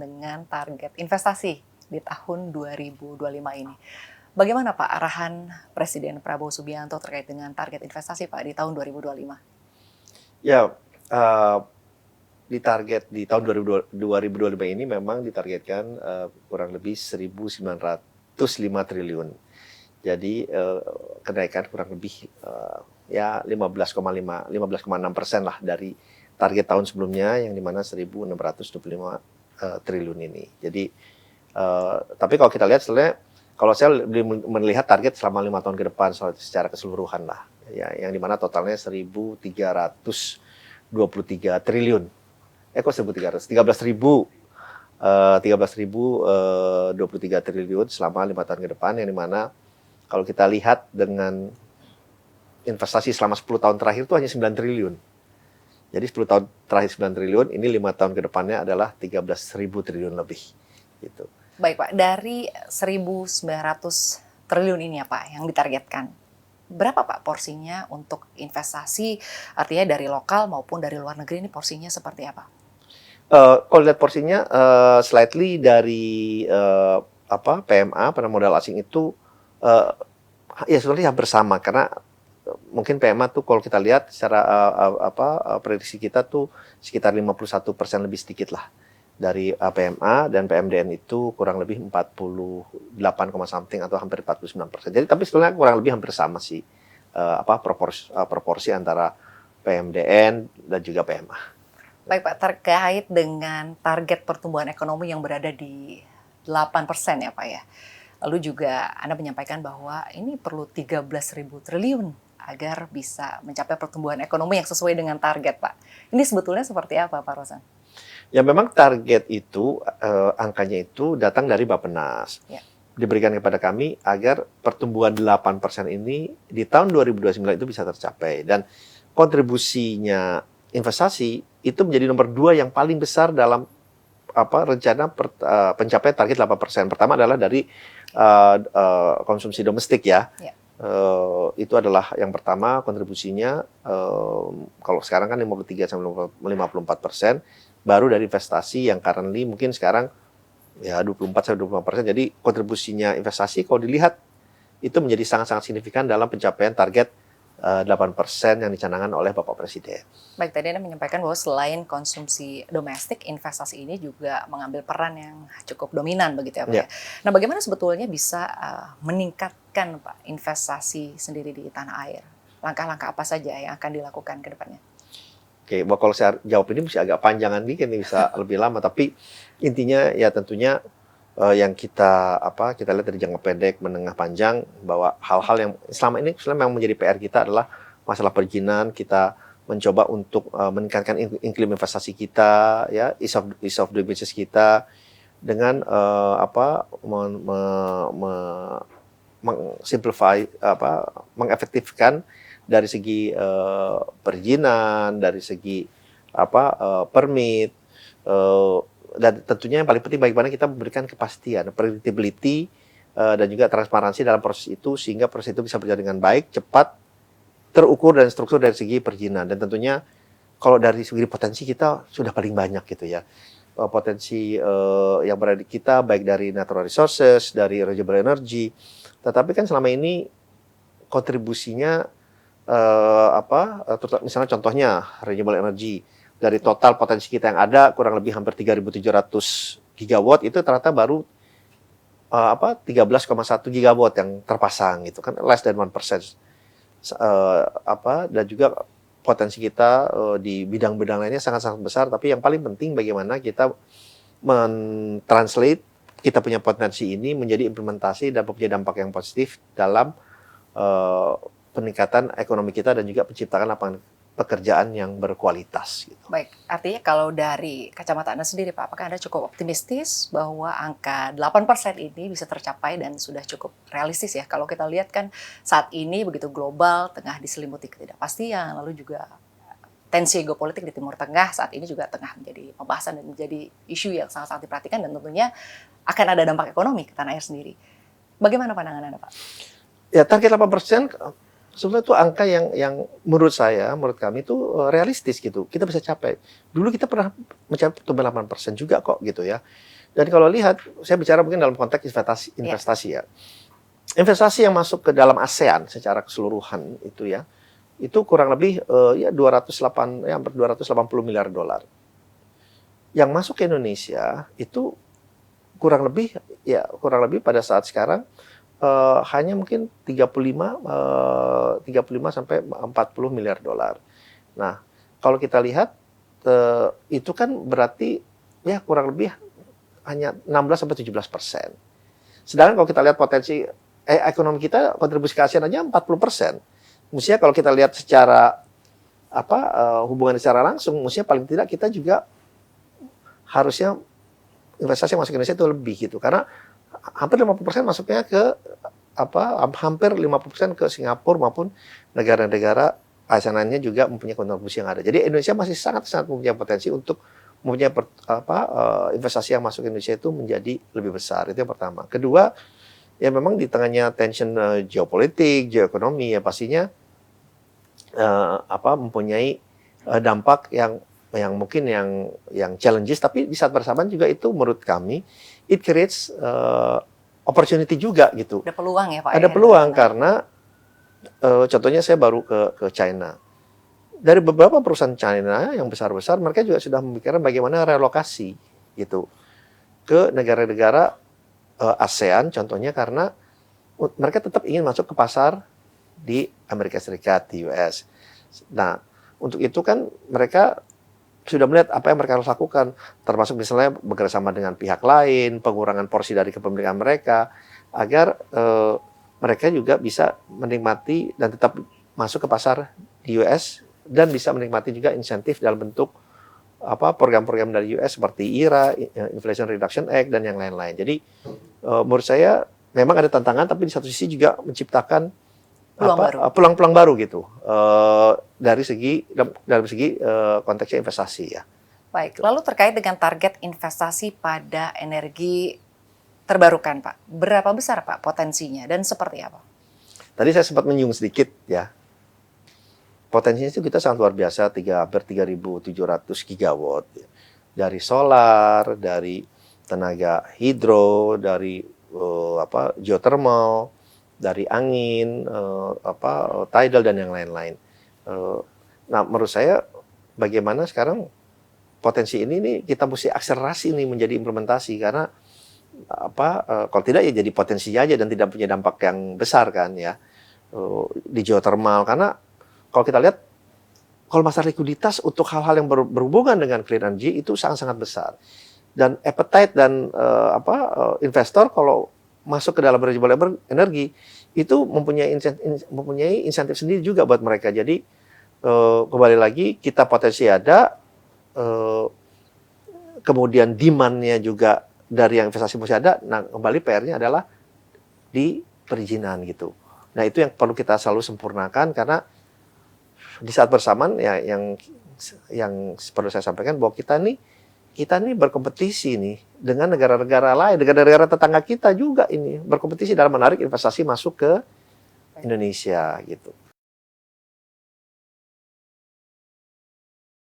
dengan target investasi di tahun 2025 ini. Bagaimana Pak arahan Presiden Prabowo Subianto terkait dengan target investasi Pak di tahun 2025? Ya, di target di tahun 2025 ini memang ditargetkan kurang lebih 1.905 triliun. Jadi kenaikan kurang lebih ya 15,6% lah dari target tahun sebelumnya yang dimana 1.625 triliun ini. Jadi tapi kalau kita lihat sebenarnya kalau saya lebih melihat target selama 5 tahun ke depan secara keseluruhan lah, ya, yang dimana totalnya 1.323 triliun. Kok 1.300? 13.023 triliun selama 5 tahun ke depan, yang dimana kalau kita lihat dengan investasi selama 10 tahun terakhir itu hanya 9 triliun. Jadi 10 tahun terakhir 9 triliun, ini 5 tahun ke depannya adalah 13.000 triliun lebih. Gitu. Baik Pak, dari 1.900 triliun ini ya Pak yang ditargetkan, berapa Pak porsinya untuk investasi, artinya dari lokal maupun dari luar negeri, ini porsinya seperti apa? Kalau lihat porsinya, slightly dari PMA, penanaman modal asing itu ya sebenarnya hampir sama, karena mungkin PMA tuh kalau kita lihat secara prediksi kita tuh sekitar 51% lebih sedikit lah dari PMA, dan PMDN itu kurang lebih 48, something atau hampir 49%. Jadi tapi sebenarnya kurang lebih hampir sama sih proporsi antara PMDN dan juga PMA. Baik Pak, terkait dengan target pertumbuhan ekonomi yang berada di 8% ya Pak ya. Lalu juga Anda menyampaikan bahwa ini perlu 13.000 triliun agar bisa mencapai pertumbuhan ekonomi yang sesuai dengan target Pak. Ini sebetulnya seperti apa Pak Rosan? Ya memang target itu, angkanya itu datang dari Bappenas. Ya. Diberikan kepada kami agar pertumbuhan 8% ini di tahun 2029 itu bisa tercapai. Dan kontribusinya investasi itu menjadi nomor 2 yang paling besar dalam rencana pencapaian target 8%. Pertama adalah dari konsumsi domestik ya. Itu adalah yang pertama kontribusinya, kalau sekarang kan 53-54%, baru dari investasi yang currently mungkin sekarang ya 24-25%. Jadi kontribusinya investasi kalau dilihat itu menjadi sangat-sangat signifikan dalam pencapaian target 8% yang dicanangkan oleh Bapak Presiden. Baik, tadi Anda menyampaikan bahwa selain konsumsi domestik, investasi ini juga mengambil peran yang cukup dominan begitu ya Pak. Ya. Nah, bagaimana sebetulnya bisa meningkatkan Pak investasi sendiri di tanah air? Langkah-langkah apa saja yang akan dilakukan ke depannya? Oke, kalau saya jawab ini bisa agak panjangan dikit nih, bisa lebih lama, tapi intinya ya tentunya yang kita lihat dari jangka pendek, menengah, panjang, bahwa hal-hal yang selama ini memang menjadi PR kita adalah masalah perizinan. Kita mencoba untuk meningkatkan iklim investasi kita, ya, ease of doing business kita dengan simplify, mengefektifkan dari segi perizinan, dari segi permit, dan tentunya yang paling penting bagaimana kita memberikan kepastian, predictability, dan juga transparansi dalam proses itu, sehingga proses itu bisa berjalan dengan baik, cepat, terukur dan struktur dari segi perizinan. Dan tentunya kalau dari segi potensi kita sudah paling banyak gitu ya, potensi yang berada di kita, baik dari natural resources, dari renewable energy. Tetapi kan selama ini kontribusinya misalnya contohnya renewable energy, dari total potensi kita yang ada kurang lebih hampir 3.700 gigawatt, itu ternyata baru 13,1 gigawatt yang terpasang, gitu kan, less than 1%. Dan juga potensi kita di bidang-bidang lainnya sangat-sangat besar, tapi yang paling penting bagaimana kita mentranslate kita punya potensi ini menjadi implementasi dan punya dampak yang positif dalam peningkatan ekonomi kita dan juga penciptaan lapangan pekerjaan yang berkualitas. Gitu. Baik, artinya kalau dari kacamata Anda sendiri Pak, apakah Anda cukup optimistis bahwa angka 8% ini bisa tercapai dan sudah cukup realistis ya? Kalau kita lihat kan saat ini begitu global, tengah diselimuti ketidakpastian, lalu juga tensi geopolitik di Timur Tengah saat ini juga tengah menjadi pembahasan dan menjadi isu yang sangat-sangat diperhatikan, dan tentunya akan ada dampak ekonomi ke tanah air sendiri. Bagaimana pandangan Anda Pak? Ya, target 8% Sebenarnya itu angka yang menurut saya, menurut kami itu realistis gitu. Kita bisa capai. Dulu kita pernah mencapai pertumbuhan 8% juga kok gitu ya. Dan kalau lihat, saya bicara mungkin dalam konteks investasi ya. Investasi yang masuk ke dalam ASEAN secara keseluruhan itu ya, itu kurang lebih ya 280 miliar dolar. Yang masuk ke Indonesia itu kurang lebih pada saat sekarang hanya mungkin 35 sampai 40 miliar dolar. Nah, kalau kita lihat itu kan berarti ya kurang lebih hanya 16 sampai 17%. Sedangkan kalau kita lihat potensi ekonomi kita, kontribusi ke ASEAN aja 40%. Mestinya kalau kita lihat secara hubungan secara langsung, mestinya paling tidak kita juga harusnya investasi yang masuk ke Indonesia itu lebih gitu. Karena hampir 50% masuknya ke hampir 50% ke Singapura maupun negara-negara ASEAN lainnya juga mempunyai kontribusi yang ada. Jadi Indonesia masih sangat-sangat mempunyai potensi untuk mempunyai investasi yang masuk ke Indonesia itu menjadi lebih besar. Itu yang pertama. Kedua, ya memang di tengahnya tension geopolitik, geoekonomi ya pastinya mempunyai dampak yang mungkin yang challenges, tapi di saat bersamaan juga itu menurut kami it creates opportunity juga gitu. Ada peluang ya Pak? Ada peluang karena contohnya saya baru ke China. Dari beberapa perusahaan China yang besar-besar, mereka juga sudah memikirkan bagaimana relokasi gitu ke negara-negara ASEAN, contohnya karena mereka tetap ingin masuk ke pasar di Amerika Serikat, di US. Nah, untuk itu kan mereka sudah melihat apa yang mereka harus lakukan, termasuk misalnya bekerjasama dengan pihak lain, pengurangan porsi dari kepemilikan mereka, agar mereka juga bisa menikmati dan tetap masuk ke pasar di US dan bisa menikmati juga insentif dalam bentuk program-program dari US seperti IRA, Inflation Reduction Act dan yang lain-lain. Jadi menurut saya memang ada tantangan, tapi di satu sisi juga menciptakan peluang-peluang baru gitu dari segi konteksnya investasi ya. Baik, lalu terkait dengan target investasi pada energi terbarukan Pak, berapa besar Pak potensinya dan seperti apa? Tadi saya sempat menyinggung sedikit ya. Potensinya itu kita sangat luar biasa, hampir 3.700 gigawatt ya. Dari solar, dari tenaga hidro, dari geothermal, dari angin, tidal dan yang lain-lain. Nah, menurut saya bagaimana sekarang potensi ini nih kita mesti akselerasi nih menjadi implementasi, karena kalau tidak ya jadi potensi aja dan tidak punya dampak yang besar kan ya di geothermal. Karena kalau kita lihat, kalau masalah likuiditas untuk hal-hal yang berhubungan dengan clean energy itu sangat-sangat besar. Dan appetite dan investor kalau masuk ke dalam renewable energy itu mempunyai insentif sendiri juga buat mereka. Jadi kembali lagi, kita potensi ada, kemudian demand-nya juga dari yang investasi masih ada. Nah, kembali PR-nya adalah di perizinan gitu. Nah, itu yang perlu kita selalu sempurnakan, karena di saat bersamaan ya yang perlu saya sampaikan bahwa kita nih berkompetisi nih dengan negara-negara lain, negara-negara tetangga kita juga ini berkompetisi dalam menarik investasi masuk ke Indonesia gitu.